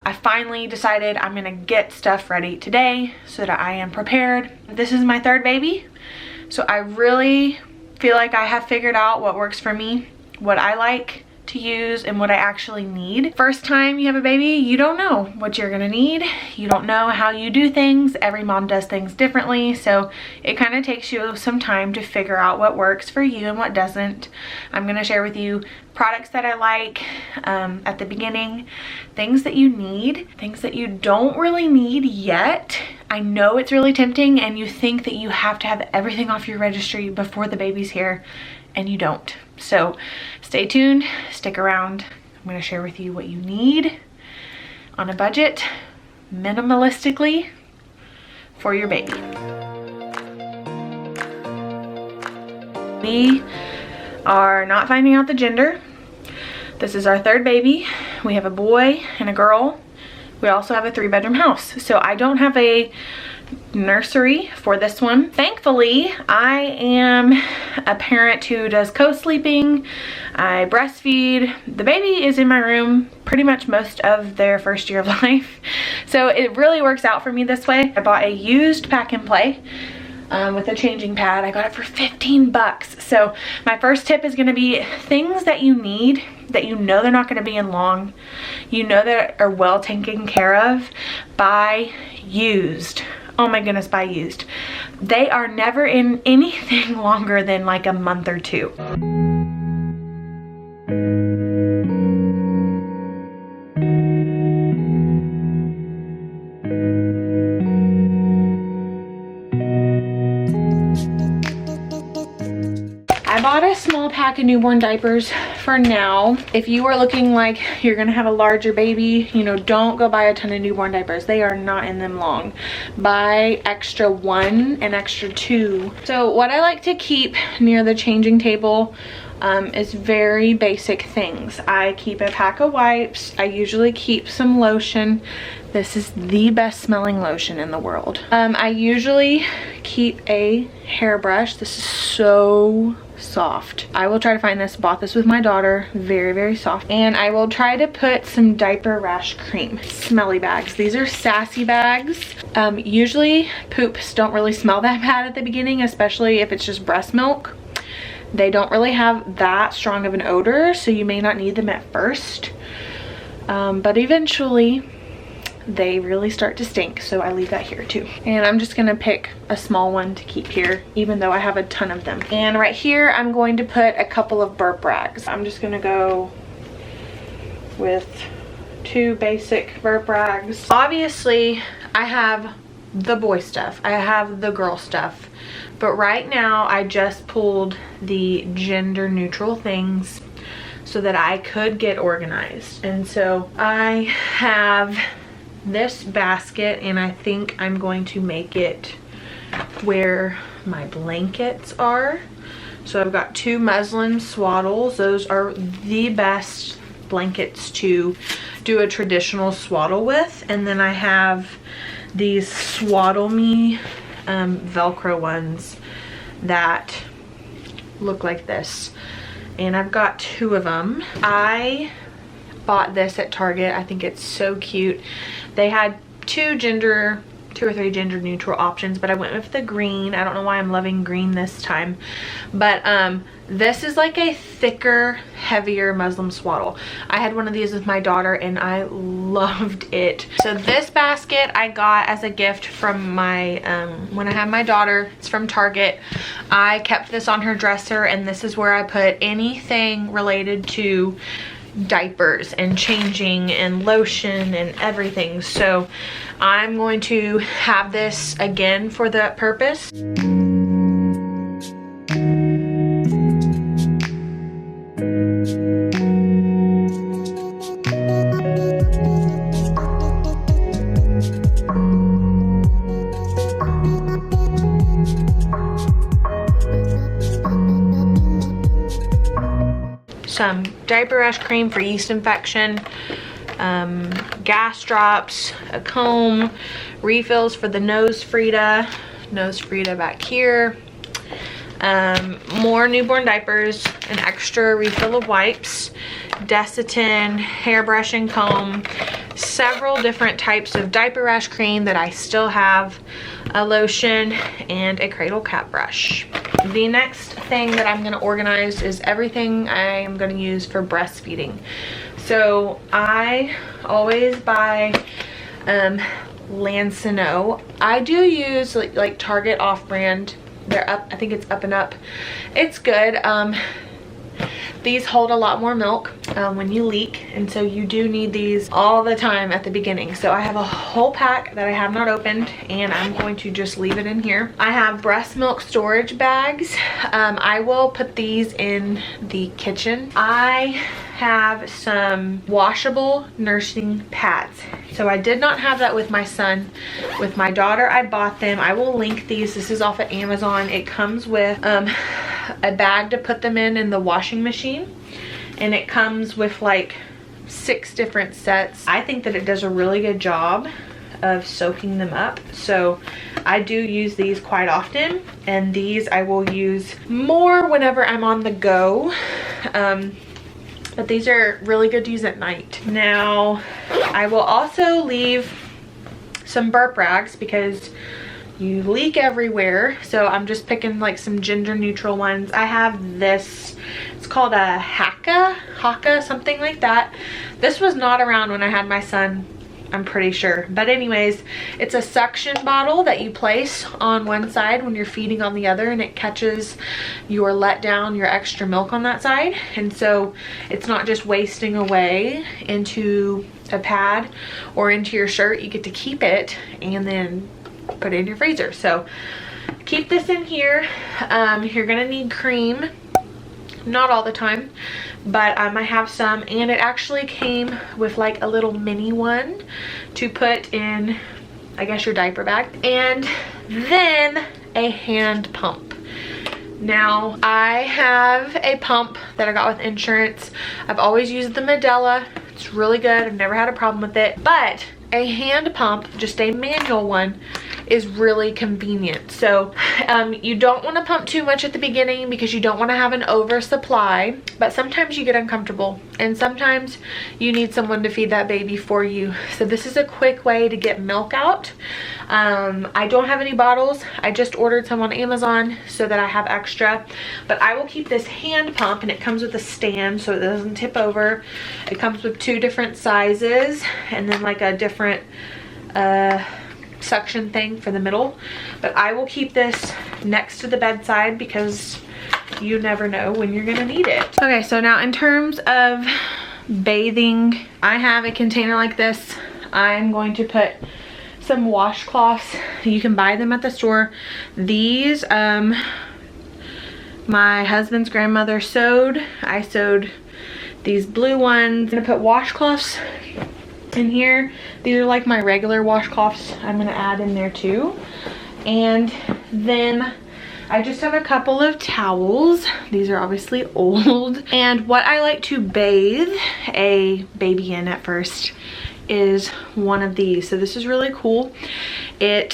I finally decided I'm gonna get stuff ready today so that I am prepared. This is my third baby, so I really feel like I have figured out what works for me, what I like to use, and what I actually need. First time you have a baby, you don't know what you're gonna need. You don't know how you do things. Every mom does things differently, so it kind of takes you some time to figure out what works for you and what doesn't. I'm gonna share with you products that I like at the beginning, things that you need, things that you don't really need yet. I know it's really tempting and you think that you have to have everything off your registry before the baby's here, and you don't. So stay tuned, stick around. I'm gonna share with you what you need on a budget, minimalistically, for your baby. We are not finding out the gender. This is our third baby. We have a boy and a girl. We also have a 3-bedroom house. So I don't have a nursery for this one. Thankfully, I am a parent who does co-sleeping. I breastfeed. The baby is in my room pretty much most of their first year of life. So it really works out for me this way. I bought a used pack and play with a changing pad. I got it for 15 bucks. So my first tip is gonna be things that you need that you know they're not gonna be in long, you know that are well taken care of, buy used. Oh my goodness, buy used. They are never in anything longer than like a month or two. I bought a small pack of newborn diapers for now. If you are looking like you're gonna have a larger baby, you know, don't go buy a ton of newborn diapers. They are not in them long. Buy extra 1 and extra 2. So what I like to keep near the changing table is very basic things. I keep a pack of wipes. I usually keep some lotion. This is the best smelling lotion in the world. I usually keep a hairbrush. This is so soft. I will try to find this. Bought this with my daughter. Very, very soft. And I will try to put some diaper rash cream. Smelly bags. These are SASSY bags. Usually poops don't really smell that bad at the beginning, especially if it's just breast milk. They don't really have that strong of an odor, so you may not need them at first. But eventually they really start to stink, so I leave that here too. And I'm just gonna pick a small one to keep here, even though I have a ton of them. And right here, I'm going to put a couple of burp rags. I'm just gonna go with 2 basic burp rags. Obviously, I have the boy stuff. I have the girl stuff. But right now, I just pulled the gender neutral things so that I could get organized. And so I have this basket, and I think I'm going to make it where my blankets are. So I've got 2 muslin swaddles. Those are the best blankets to do a traditional swaddle with. And then I have these Swaddle Me Velcro ones that look like this. And I've got 2 of them. I bought this at Target. I think it's so cute. They had 2 or 3 gender neutral options, but I went with the green. I don't know why I'm loving green this time, but this is like a thicker, heavier muslin swaddle. I had one of these with my daughter and I loved it. So this basket I got as a gift from my when I had my daughter. It's from Target. I kept this on her dresser, and this is where I put anything related to diapers and changing and lotion and everything. So I'm going to have this again for that purpose. Some diaper rash cream for yeast infection, gas drops, a comb, refills for the nose FREIDA back here, more newborn diapers, an extra refill of wipes, Desitin, hairbrush and comb, several different types of diaper rash cream that I still have, a lotion, and a cradle cap brush. The next thing that I'm going to organize is everything I am going to use for breastfeeding. So I always buy Lancino. I do use like Target off-brand. They're up, I think it's Up and Up. It's good. These hold a lot more milk when you leak, and so you do need these all the time at the beginning. So I have a whole pack that I have not opened, and I'm going to just leave it in here. I have breast milk storage bags. I will put these in the kitchen. I have some washable nursing pads. So I did not have that with my son. With my daughter, I bought them. I will link these. This is off of Amazon. It comes with a bag to put them in the washing machine, and it comes with like 6 different sets. I think that it does a really good job of soaking them up, so I do use these quite often, and these I will use more whenever I'm on the go. But these are really good to use at night. Now I will also leave some burp rags because you leak everywhere, so I'm just picking like some gender neutral ones. I have this, it's called a HAAKAA, something like that. This was not around when I had my son, I'm pretty sure. But anyways, it's a suction bottle that you place on one side when you're feeding on the other, and it catches your letdown, your extra milk on that side. And so it's not just wasting away into a pad or into your shirt. You get to keep it and then put it in your freezer. So keep this in here. You're gonna need cream, not all the time, but I have some, and it actually came with like a little mini one to put in, I guess, your diaper bag, and then a hand pump. Now I have a pump that I got with insurance. I've always used the Medela. It's really good. I've never had a problem with it, but a hand pump, just a manual one, is really convenient. So you don't want to pump too much at the beginning because you don't want to have an oversupply, but sometimes you get uncomfortable and sometimes you need someone to feed that baby for you. So this is a quick way to get milk out. I don't have any bottles. I just ordered some on Amazon so that I have extra, but I will keep this hand pump, and it comes with a stand so it doesn't tip over. It comes with 2 different sizes and then like a different suction thing for the middle, but I will keep this next to the bedside because you never know when you're gonna need it. Okay, so now in terms of bathing, I have a container like this. I'm going to put some washcloths. You can buy them at the store. These my husband's grandmother sewed. I sewed these blue ones. I'm gonna put washcloths in here. These are like my regular washcloths. I'm gonna add in there too. And then I just have a couple of towels. These are obviously old. And what I like to bathe a baby in at first is one of these. So this is really cool. You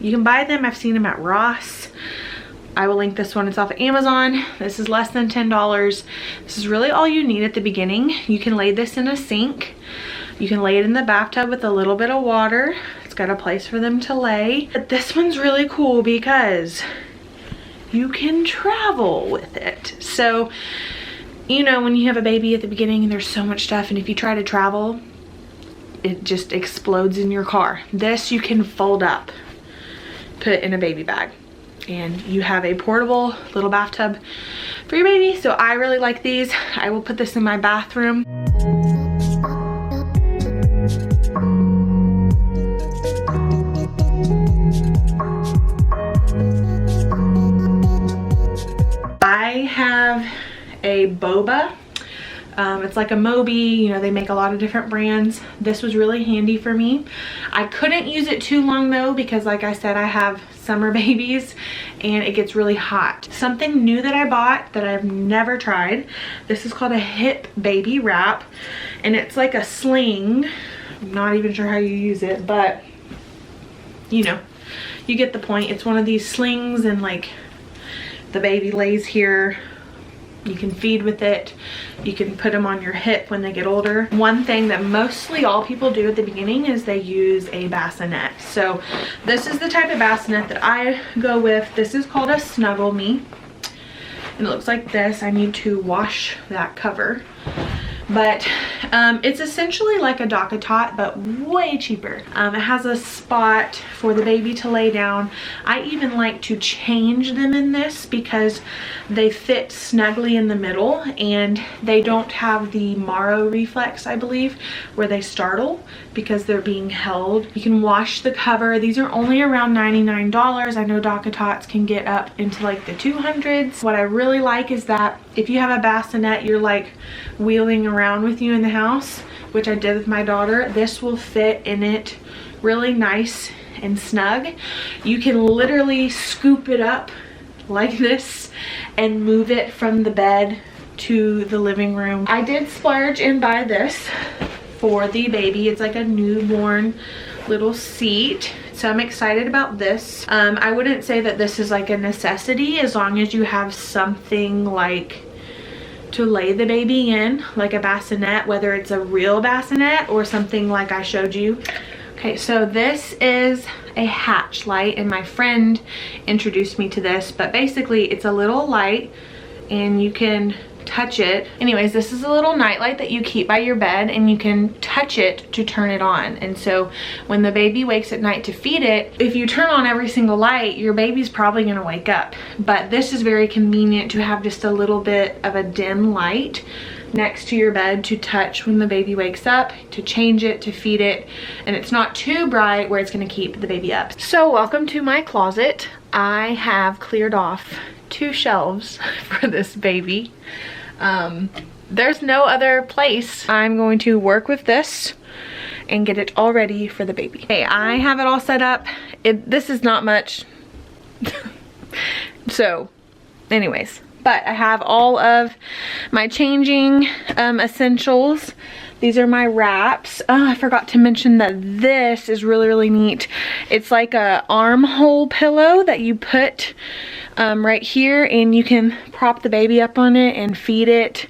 can buy them. I've seen them at Ross. I will link this one. It's off of Amazon. This is less than $10. This is really all you need at the beginning. You can lay this in a sink. You can lay it in the bathtub with a little bit of water. It's got a place for them to lay. But this one's really cool because you can travel with it. So, you know, when you have a baby at the beginning, there's so much stuff, and if you try to travel, it just explodes in your car. This you can fold up, put it in a baby bag, and you have a portable little bathtub for your baby. So I really like these. I will put this in my bathroom. I have a boba. It's like a Moby, you know, they make a lot of different brands. This was really handy for me. I couldn't use it too long though because, like I said, I have summer babies and it gets really hot. Something new that I bought that I've never tried. This is called a hip baby wrap, and it's like a sling. I'm not even sure how you use it, but you know, you get the point. It's one of these slings and like The baby lays here. You can feed with it. You can put them on your hip when they get older. One thing that mostly all people do at the beginning is they use a bassinet. So this is the type of bassinet that I go with. This is called a Snuggle Me. And it looks like this. I need to wash that cover. But it's essentially like a DOCA-tot, but way cheaper. It has a spot for the baby to lay down. I even like to change them in this because they fit snugly in the middle and they don't have the Maro reflex, I believe, where they startle because they're being held. You can wash the cover. These are only around $99. I know DOCA-tots can get up into like the 200s. What I really like is that if you have a bassinet you're like wheeling around with you in the house, which I did with my daughter, this will fit in it really nice and snug. You can literally scoop it up like this and move it from the bed to the living room. I did splurge and buy this for the baby. It's like a newborn little seat. So I'm excited about this. I wouldn't say that this is like a necessity as long as you have something like to lay the baby in, like a bassinet, whether it's a real bassinet or something like I showed you. Okay, so this is a hatch light and my friend introduced me to this, but basically it's a little light and you can touch it. Anyways, this is a little night light that you keep by your bed and you can touch it to turn it on. And so when the baby wakes at night to feed it, if you turn on every single light, your baby's probably gonna wake up. But this is very convenient to have just a little bit of a dim light next to your bed to touch when the baby wakes up, to change it, to feed it, and it's not too bright where it's gonna keep the baby up. So welcome to my closet. I have cleared off 2 shelves for this baby. There's no other place. I'm going to work with this and get it all ready for the baby. Okay, I have it all set up. This is not much. So anyways, but I have all of my changing essentials. These are my wraps. Oh, I forgot to mention that this is really, really neat. It's like a armhole pillow that you put right here and you can prop the baby up on it and feed it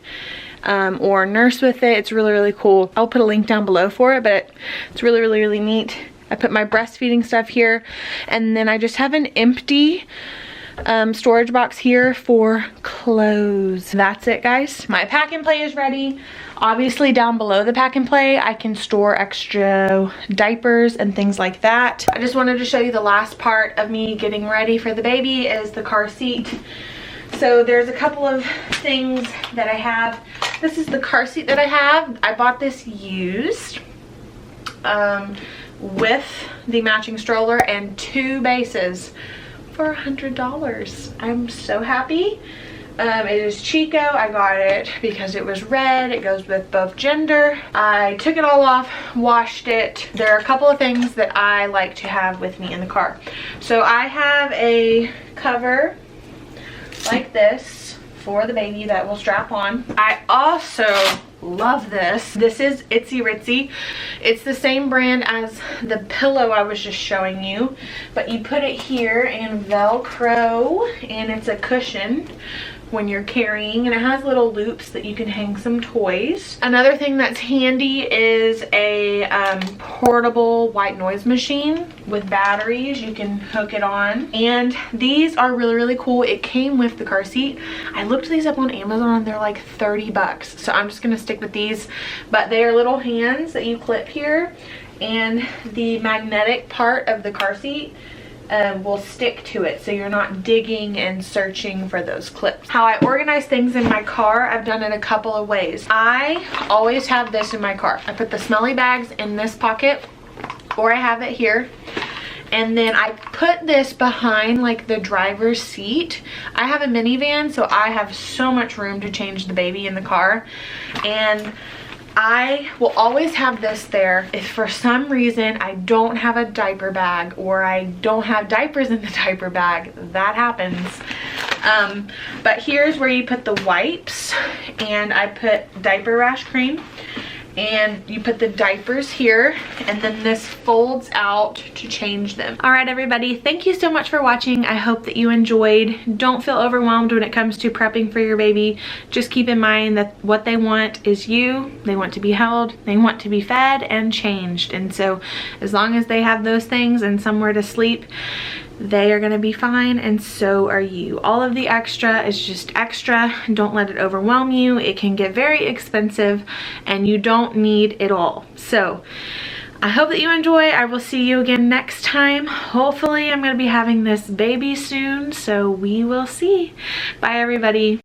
or nurse with it. It's really, really cool. I'll put a link down below for it, but it's really, really, really neat. I put my breastfeeding stuff here and then I just have an empty storage box here for clothes. That's it, guys. My pack and play is ready. Obviously down below the pack and play I can store extra diapers and things like that. I just wanted to show you the last part of me getting ready for the baby is the car seat. So there's a couple of things that I have. This is the car seat that I have. I bought this used with the matching stroller and 2 bases for $100. I'm so happy. It is CHIICO. I got it because it was red. It goes with both gender. I took it all off, washed it. There are a couple of things that I like to have with me in the car. So I have a cover like this for the baby that will strap on. I also love this. This is Itsy Ritsy. It's the same brand as the pillow I was just showing you, but you put it here and Velcro and it's a cushion when you're carrying, and it has little loops that you can hang some toys. Another thing that's handy is a portable white noise machine with batteries. You can hook it on, and these are really, really cool. It came with the car seat. I looked these up on Amazon and they're like 30 bucks, so I'm just gonna stick with these. But they are little hands that you clip here, and the magnetic part of the car seat will stick to it, so you're not digging and searching for those clips. How I organize things in my car, I've done it a couple of ways. I always have this in my car. I put the smelly bags in this pocket, or I have it here, and then I put this behind like the driver's seat. I have a minivan, so I have so much room to change the baby in the car, and I will always have this there. If for some reason I don't have a diaper bag or I don't have diapers in the diaper bag, that happens. But here's where you put the wipes, and I put diaper rash cream and you put the diapers here, and then this folds out to change them. All right, everybody, thank you so much for watching. I hope that you enjoyed. Don't feel overwhelmed when it comes to prepping for your baby. Just keep in mind that what they want is you. They want to be held, they want to be fed and changed, and so as long as they have those things and somewhere to sleep, they are gonna be fine, and so are you. All of the extra is just extra. Don't let it overwhelm you. It can get very expensive and you don't need it all. So I hope that you enjoy. I will see you again next time. Hopefully I'm gonna be having this baby soon, so we will see. Bye, everybody.